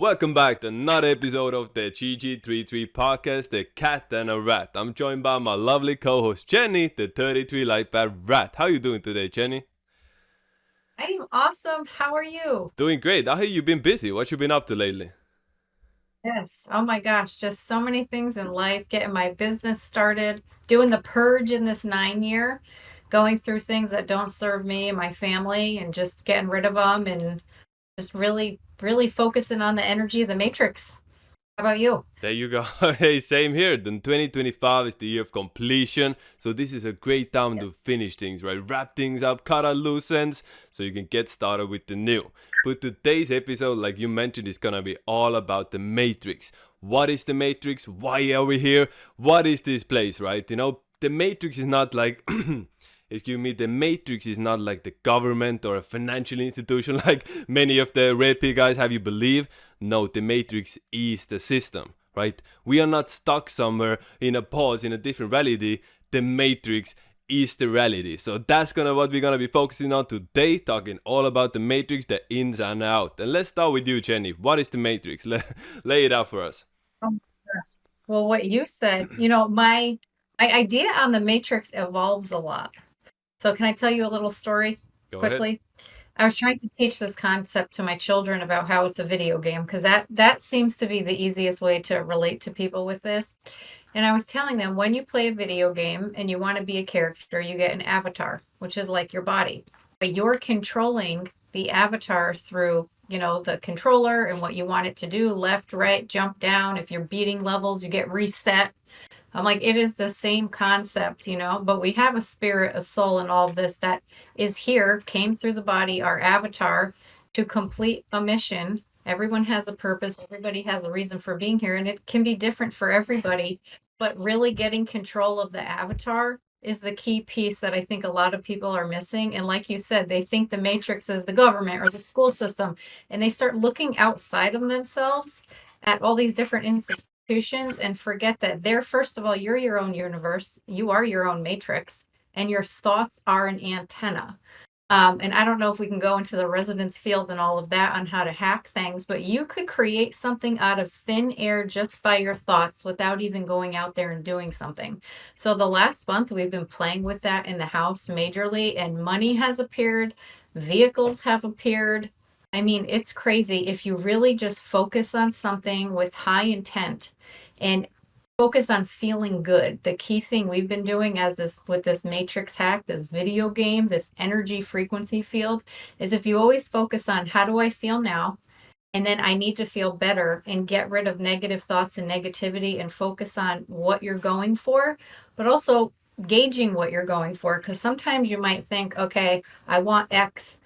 Welcome back to another episode of the GG33 Podcast, The Cat and a Rat. I'm joined by my lovely co-host Jenny, the 33 Light Bad Rat. How are you doing today, Jenny? I'm awesome. How are you? Doing great. I hear you've been busy. What you been up to lately? Yes. Oh my gosh, just so many things in life, getting my business started, doing the purge in this 9 year, going through things that don't serve me and my family and just getting rid of them and just really focusing on the energy of the matrix. How about you? There you go. Hey, same here. Then 2025 is the year of completion. So this is a great time to finish things, right? Wrap things up, cut out loose ends so you can get started with the new. But today's episode, like you mentioned, is going to be all about the Matrix. What is the Matrix? Why are we here? What is this place, right? The Matrix is not like... Excuse me, the Matrix is not like the government or a financial institution like many of the red pill guys have you believe. No, the Matrix is the system, right? We are not stuck somewhere in a pause in a different reality. The Matrix is the reality. So that's what we're gonna be focusing on today, talking all about the Matrix, the ins and out. And let's start with you, Jenny. What is the Matrix? Lay it out for us. Oh, yes. Well, what you said, my idea on the matrix evolves a lot. So can I tell you a little story Go ahead. quickly? I was trying to teach this concept to my children about how it's a video game, because that seems to be the easiest way to relate to people with this. And I was telling them, when you play a video game and you want to be a character, you get an avatar, which is like your body. But you're controlling the avatar through, the controller and what you want it to do, left, right, jump down. If you're beating levels, you get reset. I'm like, it is the same concept, but we have a spirit, a soul, and all of this that is here, came through the body, our avatar, to complete a mission. Everyone has a purpose. Everybody has a reason for being here, and it can be different for everybody. But really getting control of the avatar is the key piece that I think a lot of people are missing. And like you said, they think the matrix is the government or the school system, and they start looking outside of themselves at all these different institutions and forget that first of all, you're your own universe, you are your own matrix, and your thoughts are an antenna. And I don't know if we can go into the resonance field and all of that on how to hack things, but you could create something out of thin air just by your thoughts without even going out there and doing something. So the last month we've been playing with that in the house majorly, and money has appeared, vehicles have appeared. I mean, it's crazy if you really just focus on something with high intent and focus on feeling good. The key thing we've been doing with this matrix hack, this video game, this energy frequency field, is if you always focus on how do I feel now, and then I need to feel better, and get rid of negative thoughts and negativity and focus on what you're going for, but also gauging what you're going for. Because sometimes you might think, okay, I want X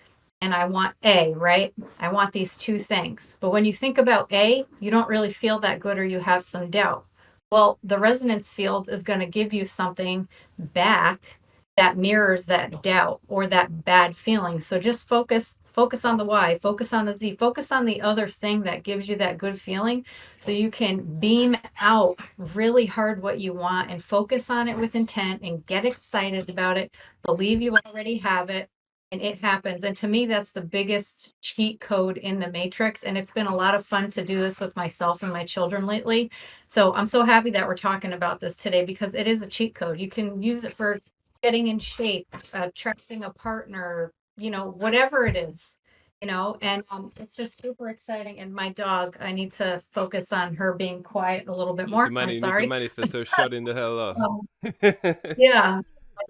and I want A, right? I want these two things. But when you think about A, you don't really feel that good, or you have some doubt. Well, the resonance field is going to give you something back that mirrors that doubt or that bad feeling. So just focus on the Y, focus on the Z, focus on the other thing that gives you that good feeling, so you can beam out really hard what you want and focus on it with intent and get excited about it. Believe you already have it. And it happens. And to me, that's the biggest cheat code in the matrix. And it's been a lot of fun to do this with myself and my children lately. So I'm so happy that we're talking about this today, because it is a cheat code. You can use it for getting in shape, trusting a partner, whatever it is, and it's just super exciting. And my dog, I need to focus on her being quiet a little bit more. I'm You need to sorry. manifest her shutting the hell Um, up. yeah,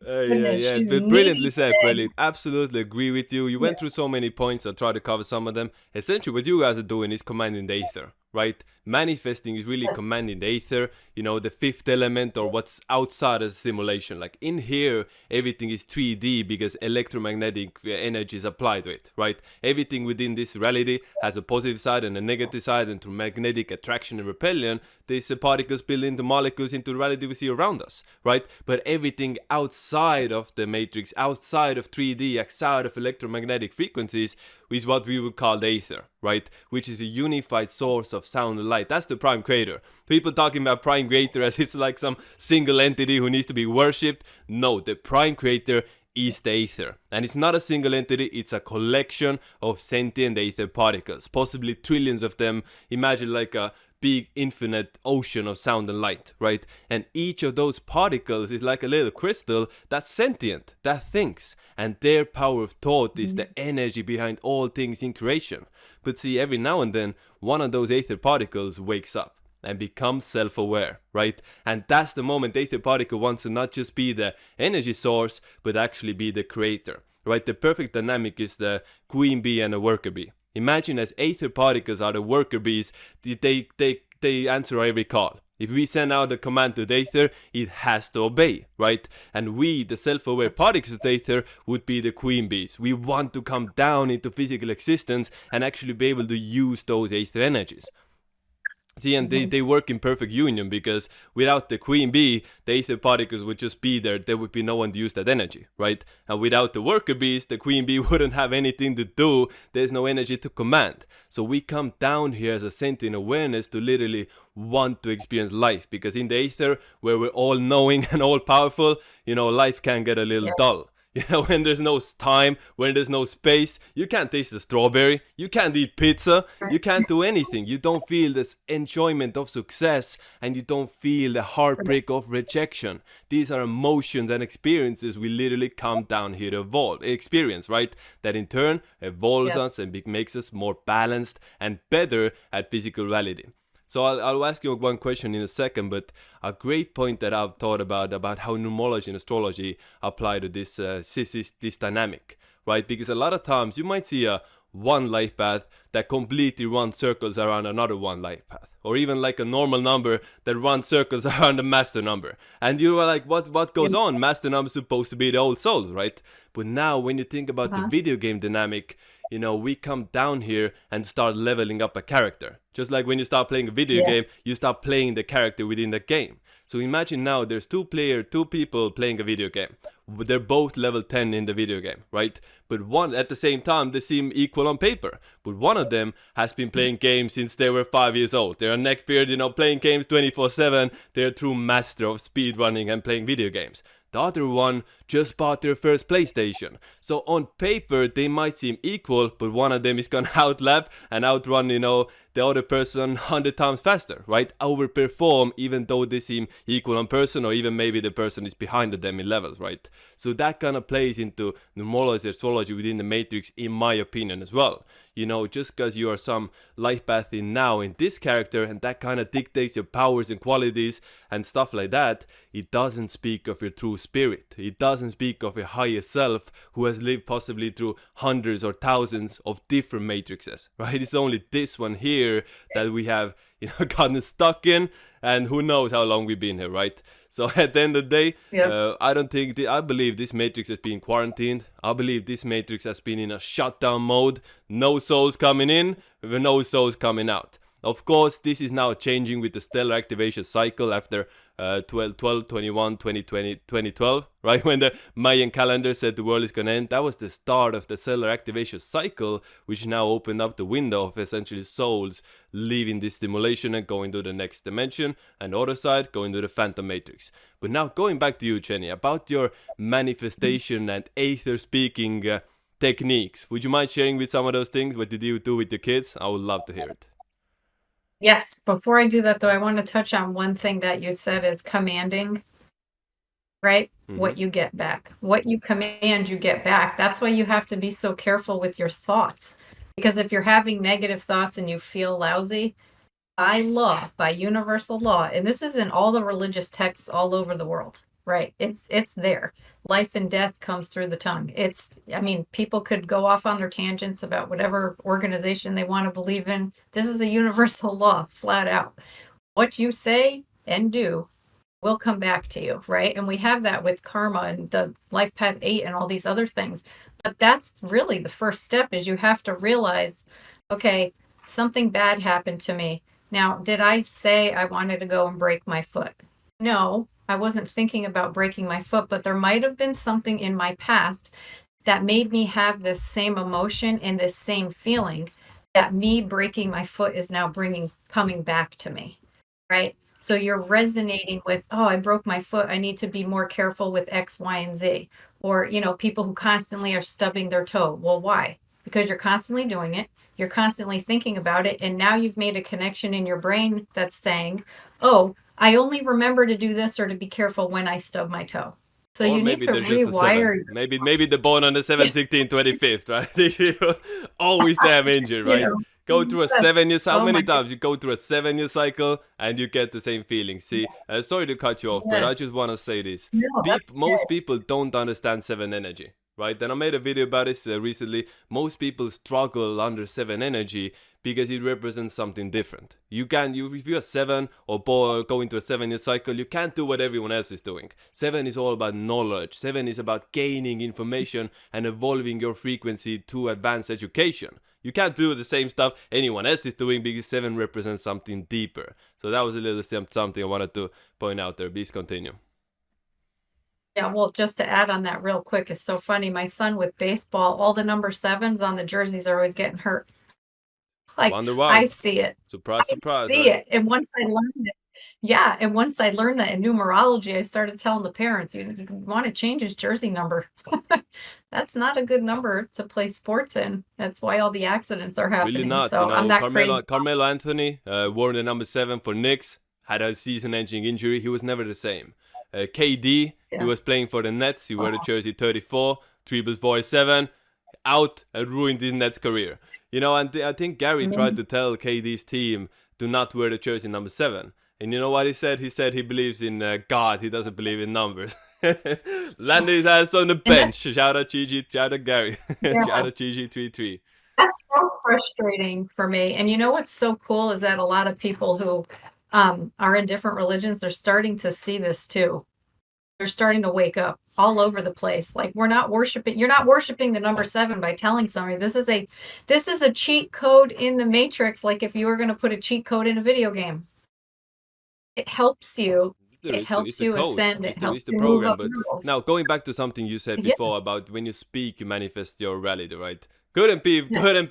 Yeah, goodness, yeah, she's but brilliantly needy said, today. brilliant. Absolutely agree with you. You Yeah. went through so many points. I'll try to cover some of them. Essentially, what you guys are doing is commanding the Aether, right? Manifesting is really Yes. commanding the Aether, the fifth element, or what's outside of the simulation. Like in here, everything is 3D because electromagnetic energy is applied to it, right? Everything within this reality has a positive side and a negative side, and through magnetic attraction and repellion, these particles build into molecules into the reality we see around us, right? But everything outside of the matrix, outside of 3D, outside of electromagnetic frequencies, is what we would call the Aether, right? Which is a unified source of sound and light. That's the prime creator. People talking about prime creator as it's like some single entity who needs to be worshipped. No, the prime creator is the Aether. And it's not a single entity, it's a collection of sentient Aether particles, possibly trillions of them. Imagine like a big infinite ocean of sound and light, right? And each of those particles is like a little crystal that's sentient, that thinks. And their power of thought is the energy behind all things in creation. But see, every now and then, one of those Aether particles wakes up and become self-aware, right? And that's the moment the Aether particle wants to not just be the energy source, but actually be the creator, right? The perfect dynamic is the queen bee and a worker bee. Imagine as Aether particles are the worker bees, they answer every call. If we send out a command to the Aether, it has to obey, right? And we, the self-aware particles of the Aether, would be the queen bees. We want to come down into physical existence and actually be able to use those Aether energies. See, and they work in perfect union, because without the queen bee, the Aether particles would just be there. There would be no one to use that energy, right? And without the worker bees, the queen bee wouldn't have anything to do. There's no energy to command. So we come down here as a sentient awareness to literally want to experience life, because in the Aether, where we're all knowing and all powerful, life can get a little dull. When there's no time, when there's no space, you can't taste a strawberry, you can't eat pizza, you can't do anything. You don't feel this enjoyment of success, and you don't feel the heartbreak of rejection. These are emotions and experiences we literally come down here to experience, right? That in turn evolves us and makes us more balanced and better at physical reality. So I'll ask you one question in a second, but a great point that I've thought about how numerology and astrology apply to this dynamic, right? Because a lot of times you might see a one life path that completely runs circles around another one life path, or even like a normal number that runs circles around a master number, and you are like, what goes on? Master number is supposed to be the old souls, right? But now when you think about the video game dynamic, we come down here and start leveling up a character. Just like when you start playing a video game, you start playing the character within the game. So imagine now there's two people playing a video game. They're both level 10 in the video game, right? But one, at the same time, they seem equal on paper. But one of them has been playing games since they were 5 years old. They're a neckbeard, playing games 24/7. They're a true master of speedrunning and playing video games. The other one just bought their first PlayStation. So on paper, they might seem equal, but one of them is gonna outlap and outrun, the other person 100 times faster, right? Overperform, even though they seem equal on person, or even maybe the person is behind them in levels, right? So that kind of plays into numerology, astrology within the matrix, in my opinion, as well. Just because you are some life path in now in this character, and that kind of dictates your powers and qualities and stuff like that, it doesn't speak of your true spirit. It doesn't speak of your higher self, who has lived possibly through hundreds or thousands of different matrices, right? It's only this one here that we have gotten stuck in, and who knows how long we've been here, right? So at the end of the day, I believe this matrix has been quarantined. I believe this matrix has been in a shutdown mode. No souls coming in, no souls coming out. Of course, this is now changing with the stellar activation cycle after 12, 21, 2020, 2012, right? When the Mayan calendar said the world is going to end. That was the start of the stellar activation cycle, which now opened up the window of essentially souls leaving this stimulation and going to the next dimension, and the other side going to the phantom matrix. But now going back to you, Jenny, about your manifestation and Aether speaking techniques. Would you mind sharing with some of those things? What did you do with your kids? I would love to hear it. Yes. Before I do that, though, I want to touch on one thing that you said is commanding, right? What you get back. What you command, you get back. That's why you have to be so careful with your thoughts. Because if you're having negative thoughts and you feel lousy, by law, by universal law, and this is in all the religious texts all over the world, right? It's there. Life and death comes through the tongue. People could go off on their tangents about whatever organization they want to believe in. This is a universal law, flat out. What you say and do will come back to you, right? And we have that with karma and the life path 8 and all these other things. But that's really the first step, is you have to realize, okay, something bad happened to me. Now, did I say I wanted to go and break my foot? No, I wasn't thinking about breaking my foot, but there might have been something in my past that made me have this same emotion and this same feeling that me breaking my foot is now coming back to me, right? So you're resonating with, oh, I broke my foot. I need to be more careful with X, Y, and Z. Or, people who constantly are stubbing their toe. Well, why? Because you're constantly doing it. You're constantly thinking about it. And now you've made a connection in your brain that's saying, oh, I only remember to do this or to be careful when I stub my toe. So Or you need maybe to they're just a seven. rewire. Maybe they're born on the 7, 16, 25th, right? These people always damn injured, You right? know, Go through a yes. 7 years. How Oh many my God. times you go through a 7 year cycle and you get the same feeling? See, sorry to cut you off, but Yes. I just want to say this. No, that's Most good. people don't understand 7 energy, right? And I made a video about this recently. Most people struggle under 7 energy because it represents something different. If you're 7 or go into a 7 year cycle, you can't do what everyone else is doing. 7 is all about knowledge. 7 is about gaining information and evolving your frequency to advanced education. You can't do the same stuff anyone else is doing because 7 represents something deeper. So that was a little something I wanted to point out there. Please continue. Yeah, well, just to add on that real quick, it's so funny. My son with baseball, all the number 7s on the jerseys are always getting hurt. Like, Wonder why? I see it. Surprise, I surprise, see right? it. And once I learned it, yeah, and once I learned that in numerology, I started telling the parents, you want to change his jersey number. That's not a good number to play sports in. That's why all the accidents are Really happening. not. You So I'm know, that crazy. Carmelo Anthony wore the number 7 for Knicks, had a season-ending injury. He was never the same. KD, he Yeah. was playing for the Nets. He wore the Oh, jersey 34, 3+4 is 7, out and ruined his Nets career. You know, and I think Gary tried man. to tell KD's team to not wear the jersey number 7. And you know what he said? He said he believes in God. He doesn't believe in numbers. Landed his ass on the And bench. Shout out GG, shout out Gary. Shout yeah, out GG33. that's so frustrating for me. And you know what's so cool is that a lot of people who are in different religions, they're starting to see this too. They're starting to wake up all over the place. Like you're not worshiping the number 7 by telling somebody this is a cheat code in the matrix, like if you were going to put a cheat code in a video game. It helps you. It It's helps the you code. ascend. It It's helps the you move program. up But now levels. going back to something you said Yeah. before about when you speak, you manifest your reality, right? Yes. Couldn't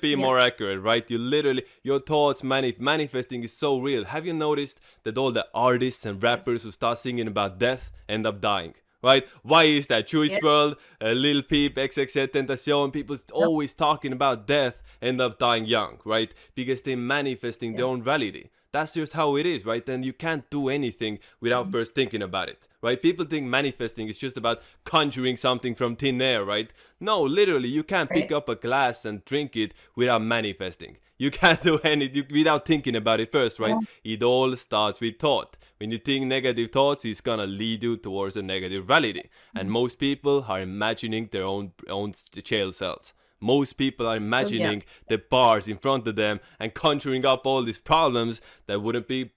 be Yes. more accurate, right? You literally your thoughts manifesting is so real. Have you noticed that all the artists and Yes. rappers who start singing about death end up dying? Right? Why is that? Juice Yeah. World, Lil Peep, XXX Tentacion, people Yep. always talking about death end up dying young, right? Because they're manifesting their Yeah. own reality. That's just how it is, right? And you can't do anything without Mhm. first thinking about it, right? People think manifesting is just about conjuring something from thin air, right? No, literally, you can't pick Right. up a glass and drink it without manifesting. You can't do anything without thinking about it first, right? Yeah. It all starts with thought. When you think negative thoughts, it's gonna lead you towards a negative reality. And Mhm. most people are imagining their own jail cells. Most people are So yes. imagining the bars in front of them and conjuring up all these problems that wouldn't be,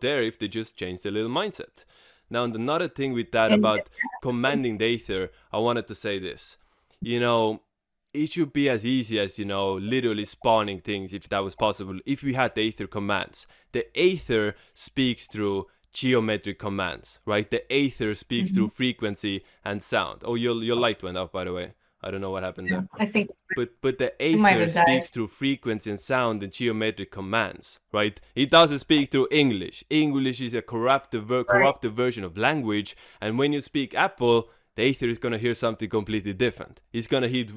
there if they just changed their little mindset. Now, another thing with that And about commanding the Aether, I wanted to say this. You know, it should be as easy as, literally spawning things if that was possible. If we had the Aether commands, the Aether speaks through geometric commands, right? The Aether speaks through mhm. frequency and sound. Oh, your light went off, by the way. I don't know what happened Yeah, there. I think But the it might Aether have died. speaks through frequency and sound and geometric commands, right? It doesn't speak through English. English is a Right. corrupted version of language, and when you speak Apple, the Aether is gonna hear something completely different. It's gonna hit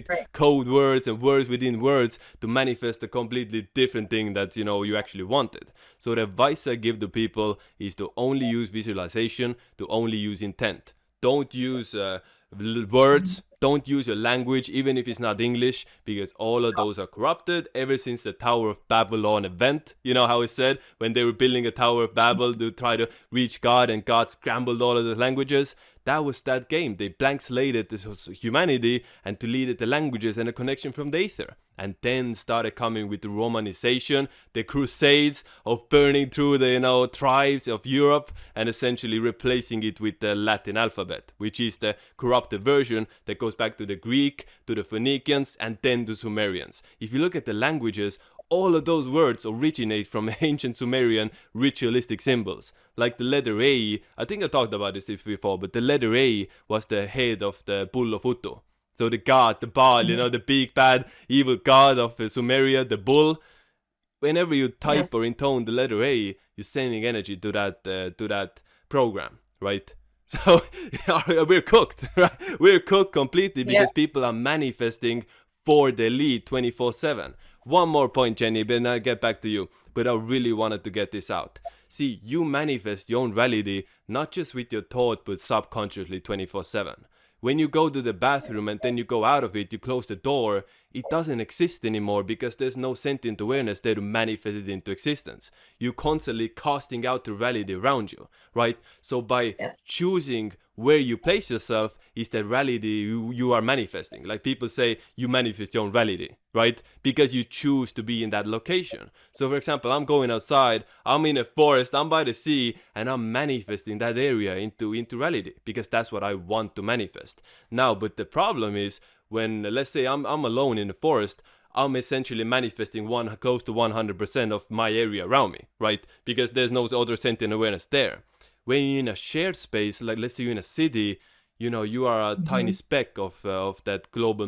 Right. code words and words within words to manifest a completely different thing that you actually wanted. So the advice I give to people is to only use visualization, to only use intent. Don't use Mhm. words. Don't use your language, even if it's not English, because all of those are corrupted ever since the Tower of Babylon event. You know how it said when they were building a Tower of Babel to try to reach God and God scrambled all of the languages? That was that game. They blank slated this humanity and deleted the languages and a connection from the Aether. And then started coming with the Romanization, the Crusades of burning through the tribes of Europe and essentially replacing it with the Latin alphabet, which is the corrupted version that goes back to the Greek, to the Phoenicians, and then to Sumerians. If you look at the languages, all of those words originate from ancient Sumerian ritualistic symbols. Like the letter A, I think I talked about this before, but the letter A was the head of the bull of Utu. So the god, the Baal, Mhm. the big bad evil god of Sumeria, the bull. Whenever you type Yes. or intone the letter A, you're sending energy to that program, right? So we're cooked, right? We're cooked completely Yeah. because people are manifesting for the lead 24/7. One more point, Jenny, then I'll get back to you. But I really wanted to get this out. See, you manifest your own reality not just with your thought, but subconsciously 24/7. When you go to the bathroom and then you go out of it, you close the door, it doesn't exist anymore because there's no sentient awareness there to manifest it into existence. You're constantly casting out the reality around you, right? So by Yes. choosing where you place yourself is the reality you are manifesting. Like people say, you manifest your own reality, right? Because you choose to be in that location. So for example, I'm going outside, I'm in a forest, I'm by the sea, and I'm manifesting that area into reality because that's what I want to manifest. Now, but the problem is when, let's say I'm alone in the forest, I'm essentially manifesting close to 100% of my area around me, right? Because there's no other sentient awareness there. When you're in a shared space, like let's say you're in a city, you know, you are a tiny speck of that global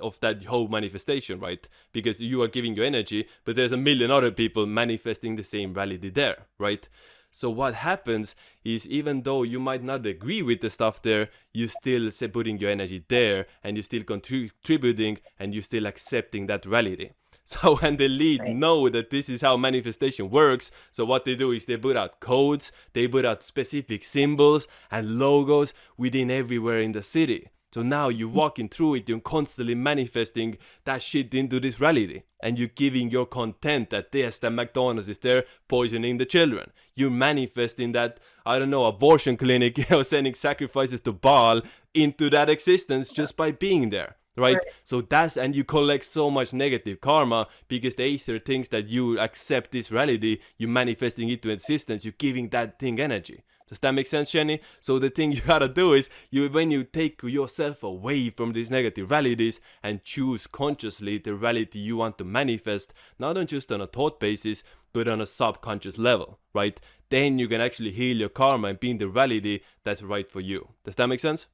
of that whole manifestation, right? Because you are giving your energy, but there's a million other people manifesting the same reality there, right? So what happens is, even though you might not agree with the stuff there, you still say putting your energy there, and you still contributing, and you still accepting that reality. So when the lead Right. know that this is how manifestation works, so what they do is they put out codes, they put out specific symbols and logos within everywhere in the city. So now you're walking through it, you're constantly manifesting that shit into this reality. And you're giving your content that yes, that McDonald's is there poisoning the children. You're manifesting that, I don't know, abortion clinic, you know, sending sacrifices to Baal into that existence just by being there. Right? So that's, and you collect so much negative karma because the Aether thinks that you accept this reality, you're manifesting it to existence, you're giving that thing energy. Does that make sense, Jenny? So the thing you gotta do is, when you take yourself away from these negative realities and choose consciously the reality you want to manifest, not on just on a thought basis, but on a subconscious level, right? Then you can actually heal your karma and be in the reality that's right for you. Does that make sense?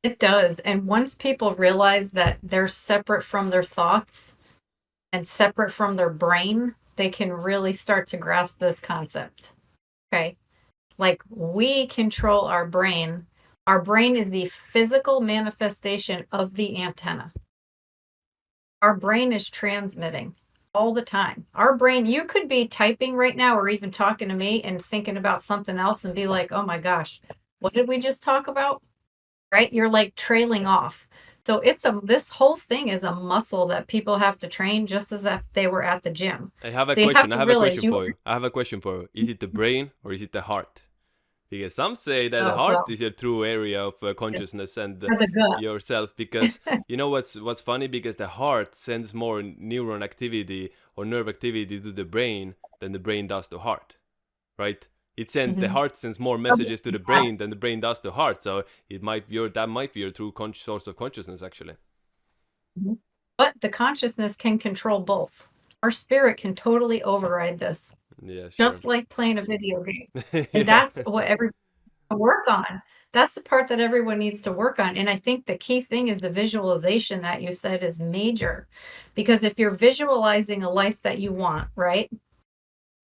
It does. And once people realize that they're separate from their thoughts and separate from their brain, they can really start to grasp this concept. Okay. Like, we control our brain. Our brain is the physical manifestation of the antenna. Our brain is transmitting all the time. Our brain, you could be typing right now or even talking to me and thinking about something else and be like, oh my gosh, what did we just talk about? Right? You're like trailing off. So this whole thing is a muscle that people have to train just as if they were at the gym. I have a So you have question. I to have a realize question for you. I have a question for you. Is it the brain or is it the heart? Because some say that the oh, heart well, is your true area of consciousness and for the gut. yourself. Because you know what's funny? Because the heart sends more neuron activity or nerve activity to the brain than the brain does to heart, right? The heart sends more messages to the brain than the brain does to heart. So that might be your true source of consciousness, actually. Mhm. But the consciousness can control both. Our spirit can totally override this, Yeah, sure. just like playing a video game. And Yeah. that's what everyone needs to work on. That's the part that everyone needs to work on. And I think the key thing is the visualization that you said is major. Because if you're visualizing a life that you want, right?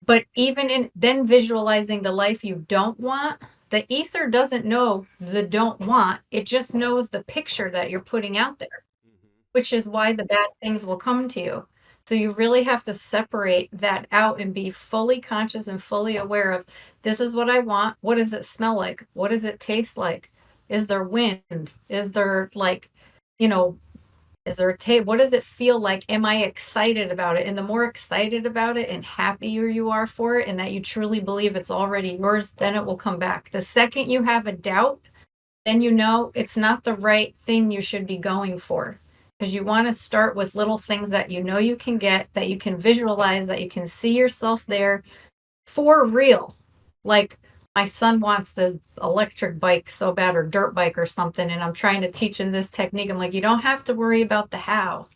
But even in then visualizing the life you don't want, the ether doesn't know the don't want. It just knows the picture that you're putting out there, which is why the bad things will come to you. So you really have to separate that out and be fully conscious and fully aware of, this is what I want. What does it smell like? What does it taste like? Is there wind? Is there, like, you know, is there what does it feel like? Am I excited about it? And the more excited about it and happier you are for it and that you truly believe it's already yours, then it will come back. The second you have a doubt, then you know it's not the right thing you should be going for. Because you want to start with little things that you know you can get, that you can visualize, that you can see yourself there for real. Like, my son wants this electric bike so bad, or dirt bike or something, and I'm trying to teach him this technique. I'm like, you don't have to worry about the how.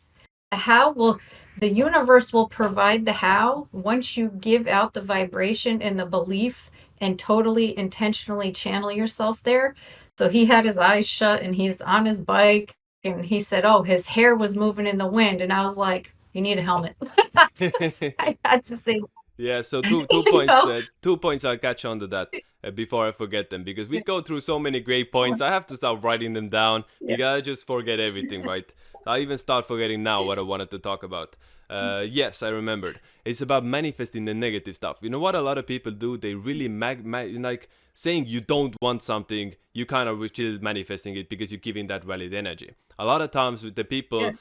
The universe will provide the how once you give out the vibration and the belief and totally intentionally channel yourself there. So he had his eyes shut and he's on his bike and he said, oh, his hair was moving in the wind. And I was like, you need a helmet. I had to say, Yeah, so two You points, know? 2 points I'll catch on to that before I forget them, because we go through so many great points. I have to start writing them down Yeah. because I just forget everything, right? I even start forgetting now what I wanted to talk about. Yes, I remembered. It's about manifesting the negative stuff. You know what a lot of people do? They really like saying you don't want something, you kind of still manifesting it because you're giving that valid energy. A lot of times with the people, Yes.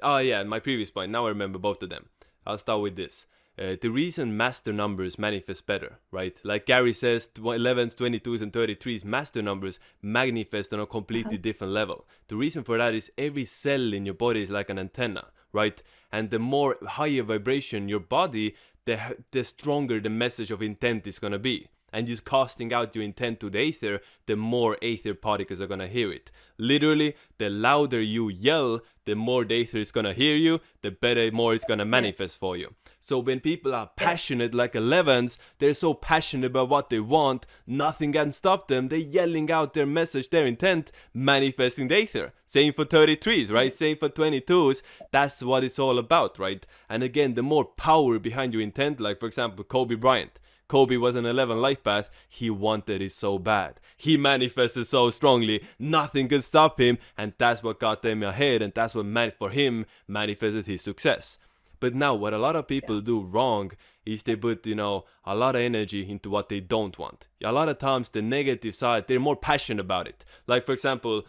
oh yeah, my previous point. Now I remember both of them. I'll start with this. The reason master numbers manifest better, right? Like Gary says, 11s, 22s, and 33s, master numbers manifest on a Uh-huh. completely different level. The reason for that is every cell in your body is like an antenna, right? And the more higher vibration your body, the stronger the message of intent is going to be. And just casting out your intent to the aether, the more aether particles are going to hear it. Literally, the louder you yell, the more the aether is going to hear you, the better, more it's going to Yes. manifest for you. So when people are Yes. passionate like 11s, they're so passionate about what they want, nothing can stop them. They're yelling out their message, their intent, manifesting the aether. Same for 33s, right? Yes. Same for 22s. That's what it's all about, right? And again, the more power behind your intent, like for example, Kobe Bryant. Kobe was an 11 life path. He wanted it so bad. He manifested so strongly. Nothing could stop him. And that's what got them ahead. And that's what meant for him manifested his success. But now, what a lot of Yeah. people do wrong is they put, a lot of energy into what they don't want. A lot of times, the negative side, they're more passionate about it. Like, for example,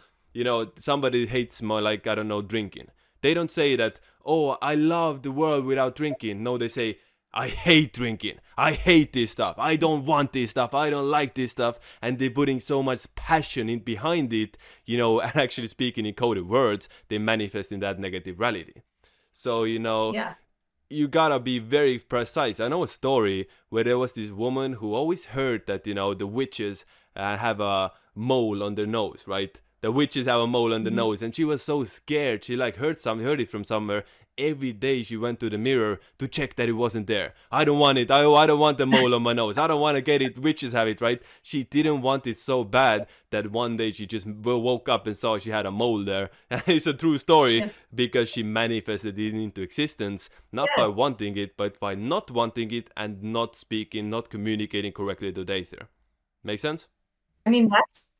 somebody hates more, like, I don't know, drinking. They don't say that, oh, I love the world without drinking. No, they say, I hate drinking. I hate this stuff. I don't want this stuff. I don't like this stuff. And they're putting so much passion in behind it, and actually speaking in coded words, they manifest in that negative reality. So, Yeah. you gotta be very precise. I know a story where there was this woman who always heard that, the witches have a mole on their nose, right? The witches have a mole on the Mhm. nose, and she was so scared. She like heard it from somewhere. Every day she went to the mirror to check that it wasn't there. I don't want it. I don't want the mole on my nose. I don't want to get it. Witches have it, right? She didn't want it so bad that one day she just woke up and saw she had a mole there. And it's a true story Yes. because she manifested it into existence, not by Yes. wanting it, but by not wanting it and not speaking, not communicating correctly to the Aether. Make sense? I mean, that's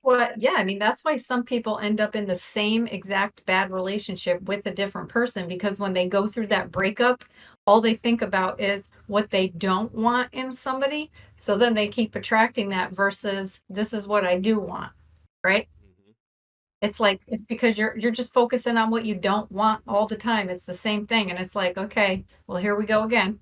why some people end up in the same exact bad relationship with a different person because when they go through that breakup, all they think about is what they don't want in somebody. So then they keep attracting that versus this is what I do want, right? It's like it's because you're just focusing on what you don't want all the time. It's the same thing, and it's like, okay, well, here we go again.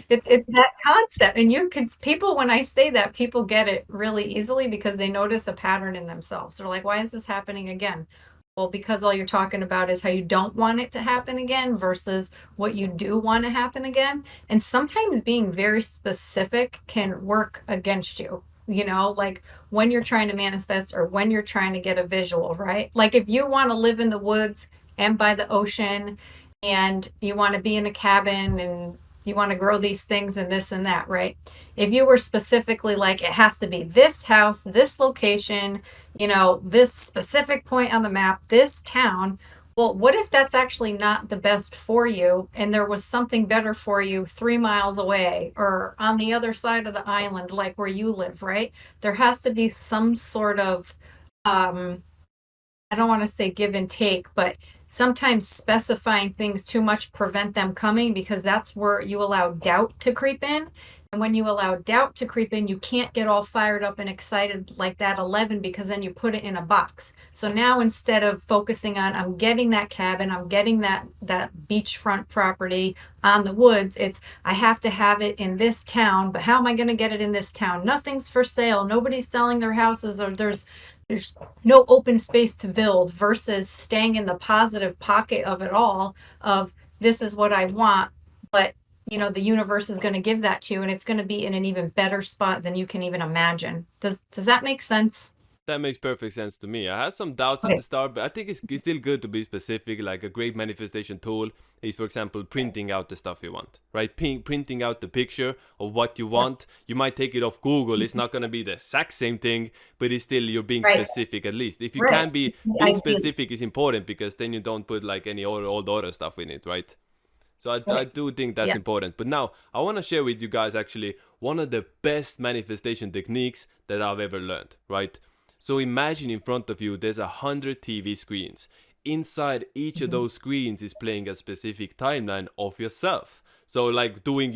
It's that concept, and you can people when I say that, people get it really easily because they notice a pattern in themselves. They're like, why is this happening again? Well, because all you're talking about is how you don't want it to happen again versus what you do want to happen again. And sometimes being very specific can work against you, like when you're trying to manifest or when you're trying to get a visual, right? Like if you want to live in the woods and by the ocean and you want to be in a cabin and you want to grow these things and this and that, right? If you were specifically like, it has to be this house, this location, this specific point on the map, this town. Well, what if that's actually not the best for you and there was something better for you 3 miles away or on the other side of the island, like where you live, right? There has to be some sort of, um, I don't want to say give and take, but sometimes specifying things too much prevent them coming because that's where you allow doubt to creep in. And when you allow doubt to creep in, you can't get all fired up and excited like that 11 because then you put it in a box. So now instead of focusing on I'm getting that cabin, I'm getting that beachfront property on the woods, it's I have to have it in this town, but how am I going to get it in this town? Nothing's for sale. Nobody's selling their houses or there's no open space to build versus staying in the positive pocket of it all of this is what I want, but the universe is going to give that to you and it's going to be in an even better spot than you can even imagine. Does that make sense? That makes perfect sense to me. I had some doubts at Okay. the start, but I think it's still good to be specific. Like a great manifestation tool is, for example, printing out the stuff you want, right? Printing out the picture of what you Yes. want. You might take it off Google. It's not going to be the exact same thing, but it's still you're being Right. specific at least. If you Right. can be, The being idea. specific is important because then you don't put like any all the other stuff in it, right? So I Right. do think that's Yes. important. But now I want to share with you guys actually one of the best manifestation techniques that I've ever learned, right? So imagine in front of you there's 100 TV screens. Inside each of Mhm. those screens is playing a specific timeline of yourself. So like doing,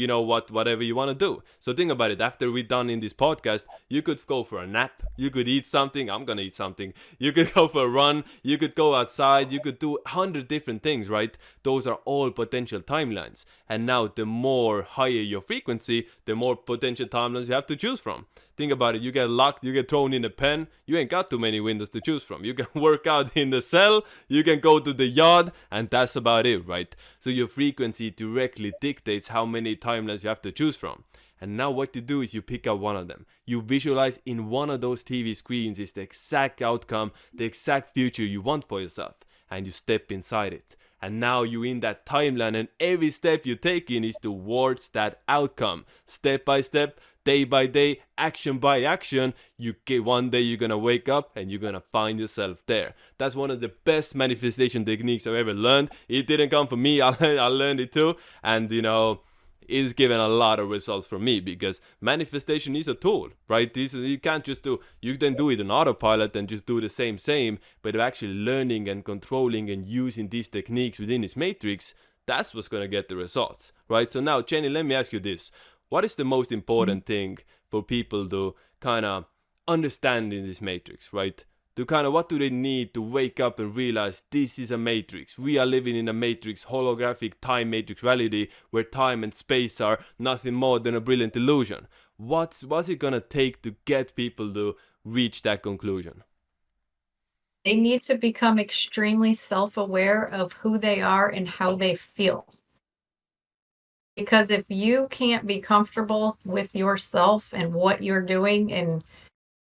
whatever you want to do. So think about it. After we're done in this podcast, you could go for a nap. You could eat something. I'm gonna eat something. You could go for a run. You could go outside. You could do 100 different things, right? Those are all potential timelines. And now the more higher your frequency, the more potential timelines you have to choose from. Think about it. You get locked, you get thrown in a pen. You ain't got too many windows to choose from. You can work out in the cell, you can go to the yard, and that's about it, right? So your frequency directly dictates how many timelines you have to choose from. And now what you do is you pick out one of them. You visualize in one of those TV screens is the exact outcome, the exact future you want for yourself. And you step inside it. And now you're in that timeline, and every step you take in is towards that outcome. Step by step, day by day, action by action, one day you're gonna wake up and you're gonna find yourself there. That's one of the best manifestation techniques I've ever learned. It didn't come from me, I learned it too. And it's given a lot of results for me, because manifestation is a tool, right? You can't just you can do it on autopilot and just do the same, but actually learning and controlling and using these techniques within this matrix, that's what's going to get the results, right? So now, Jenny, let me ask you this. What is the most Mhm. important thing for people to kind of understand in this matrix, right? To kind of, what do they need to wake up and realize this is a matrix? We are living in a matrix, holographic time matrix reality, where time and space are nothing more than a brilliant illusion. What's it gonna take to get people to reach that conclusion? They need to become extremely self-aware of who they are and how they feel. Because if you can't be comfortable with yourself and what you're doing and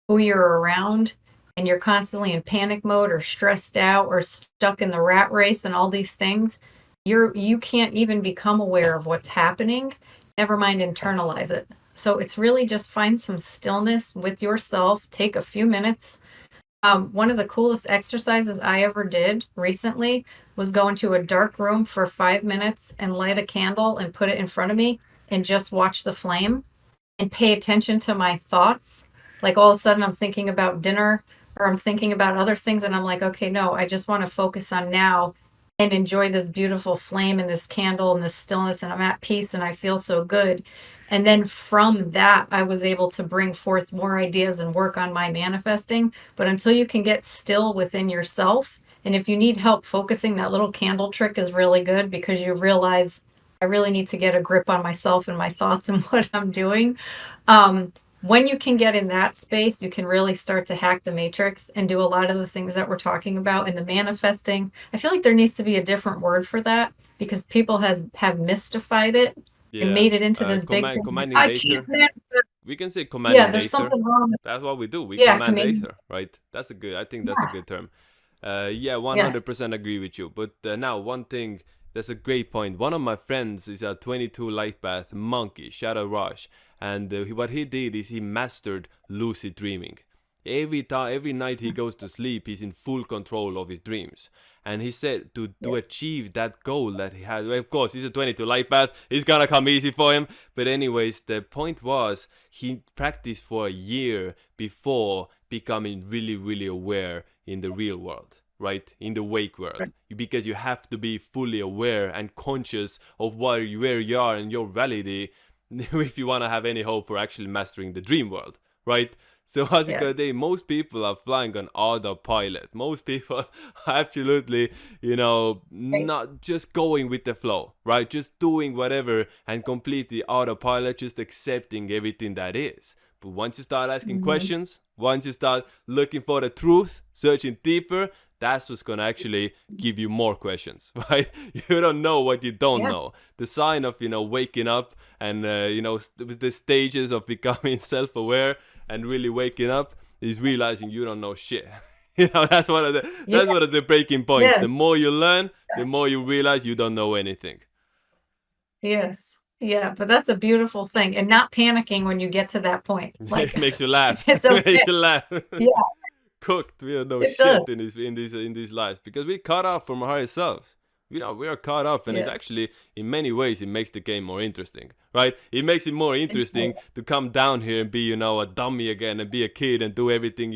who you're around, and you're constantly in panic mode or stressed out or stuck in the rat race and all these things, you can't even become aware of what's happening, never mind internalize it. So it's really just find some stillness with yourself, take a few minutes. One of the coolest exercises I ever did recently was go into a dark room for 5 minutes and light a candle and put it in front of me and just watch the flame and pay attention to my thoughts. Like all of a sudden I'm thinking about dinner or I'm thinking about other things and I'm like, okay, no, I just want to focus on now and enjoy this beautiful flame and this candle and this stillness, and I'm at peace and I feel so good. And then from that, I was able to bring forth more ideas and work on my manifesting. But until you can get still within yourself, and if you need help focusing, that little candle trick is really good, because you realize I really need to get a grip on myself and my thoughts and what I'm doing. Um, when you can get in that space, you can really start to hack the matrix and do a lot of the things that we're talking about in the manifesting. I feel like there needs to be a different word for that, because people have mystified it and Yeah, made it into this big thing. Like, commanding I the can't Aether. manifest. We can say Yeah, commanding there's Aether. something wrong with, That's what we do. We yeah, command command. Aether, right? I think that's a Yeah. good term. Yeah, Yes. 100% agree with you. But now, one thing, that's a great point. One of my friends is a 22 light path monkey, Shadow Raj. And what he did is he mastered lucid dreaming. Every night he goes to sleep, he's in full control of his dreams. And he said to Yes. achieve that goal that he had, well, of course, he's a 22 light path, it's gonna come easy for him. But, anyways, the point was he practiced for a year before becoming really, really aware in the real world, right? In the wake world. Because you have to be fully aware and conscious of where you are in your reality if you want to have any hope for actually mastering the dream world, right? So as you Yeah. can say, most people are flying on autopilot. Most people are absolutely, Right. not just going with the flow, right? Just doing whatever and completely autopilot, just accepting everything that is. But once you start asking Mhm. questions, once you start looking for the truth, searching deeper, that's what's gonna actually give you more questions, right? You don't know what you don't Yeah. know. The sign of waking up and the stages of becoming self-aware and really waking up is realizing you don't know shit. That's one of the Yeah. that's one of the breaking points. Yeah. The more you learn, the more you realize you don't know anything. Yes. Yeah, but that's a beautiful thing, and not panicking when you get to that point. It Like, makes you laugh. it's It makes okay. you laugh. Yeah, Cooked. We don't know it shit does. in these lives because we cut off from our higher selves. We are caught up, and it Yes. actually, in many ways, it makes the game more interesting, right? It makes it more interesting Yes. to come down here and be, a dummy again and be a kid and do everything,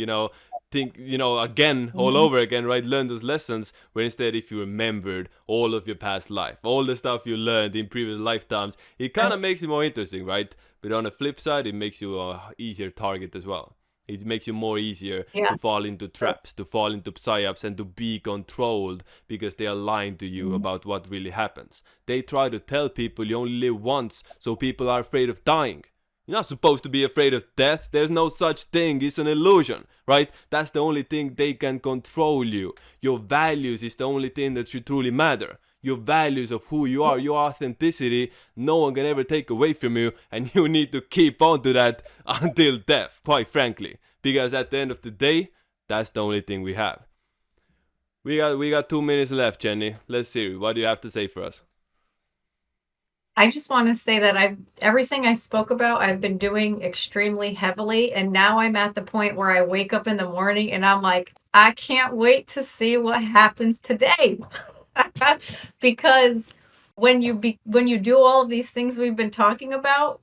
think, again, all Mhm. over again, right? Learn those lessons. Where instead, if you remembered all of your past life, all the stuff you learned in previous lifetimes, it kind Right. of makes it more interesting, right? But on the flip side, it makes you a easier target as well. It makes you more easier Yeah. to fall into Yes. traps, to fall into psyops, and to be controlled because they are lying to you Mhm. about what really happens. They try to tell people you only live once, so people are afraid of dying. You're not supposed to be afraid of death. There's no such thing. It's an illusion, right? That's the only thing they can control you. Your values is the only thing that should truly matter. Your values of who you are, your authenticity, no one can ever take away from you, and you need to keep on to that until death, quite frankly. Because at the end of the day, that's the only thing we have. We got 2 minutes left, Jenny. Let's see. What do you have to say for us? I just want to say that everything I spoke about, I've been doing extremely heavily, and now I'm at the point where I wake up in the morning and I'm like, I can't wait to see what happens today. Because when you do all of these things we've been talking about,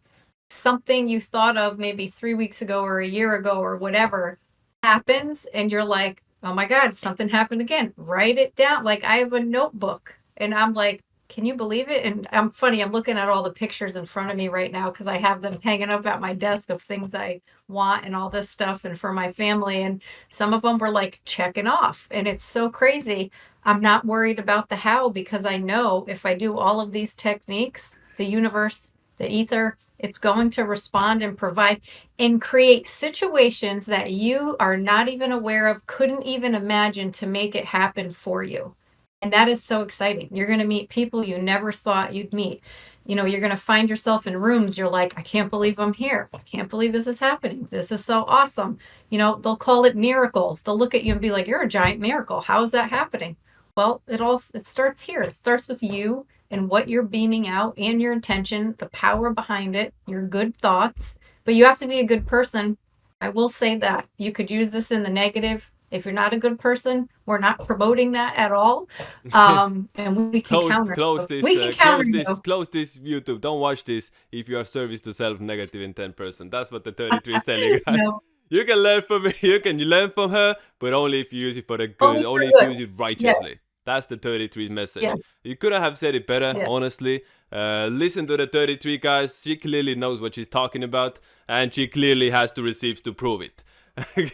something you thought of maybe 3 weeks ago or a year ago or whatever happens, and you're like, oh my God, something happened again. Write it down. Like, I have a notebook, and I'm like, can you believe it? And I'm funny, I'm looking at all the pictures in front of me right now because I have them hanging up at my desk of things I want and all this stuff and for my family. And some of them were like checking off. And it's so crazy. I'm not worried about the how because I know if I do all of these techniques, the universe, the ether, it's going to respond and provide and create situations that you are not even aware of, couldn't even imagine to make it happen for you. And that is so exciting. You're going to meet people you never thought you'd meet. You're going to find yourself in rooms. You're like, I can't believe I'm here. I can't believe this is happening. This is so awesome. They'll call it miracles. They'll look at you and be like, you're a giant miracle. How is that happening? Well, it starts here. It starts with you and what you're beaming out and your intention, the power behind it, your good thoughts. But you have to be a good person. I will say that you could use this in the negative. If you're not a good person, we're not promoting that at all. And we can close counter close you. this We can counter you. close this YouTube. Don't watch this if you are service to self negative in 10%. That's what the 33 is telling you guys. No, You can learn from me, you can learn from her, but only if you use it for the good, only only if for you good. use it Yes, righteously. That's the 33's message. yes, You couldn't have said it better, yes. honestly. Listen to the 33 guys. She clearly knows what she's talking about, and she clearly has the receipts to prove it.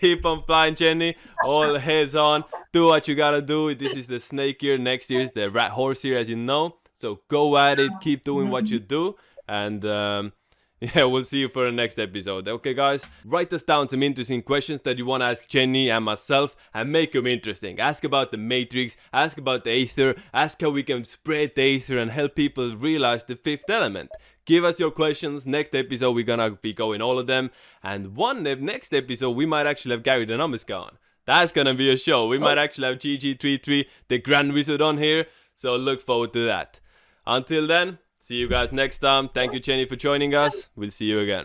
Keep on flying, Jenny. All heads on. Do what you gotta do. This is the snake year. Next year is the rat horse year, as you know. So go at it. Keep doing what you Mhm. do. And yeah, we'll see you for the next episode. Okay, guys? Write us down some interesting questions that you want to ask Jenny and myself and make them interesting. Ask about the Matrix. Ask about the Aether. Ask how we can spread the Aether and help people realize the fifth element. Give us your questions. Next episode, we're gonna be going all of them. And next episode, we might actually have Gary the Numbskull on. That's gonna be a show. We might Oh. actually have GG33, the Grand Wizard, on here. So look forward to that. Until then, see you guys next time. Thank you, Jenny, for joining us. We'll see you again.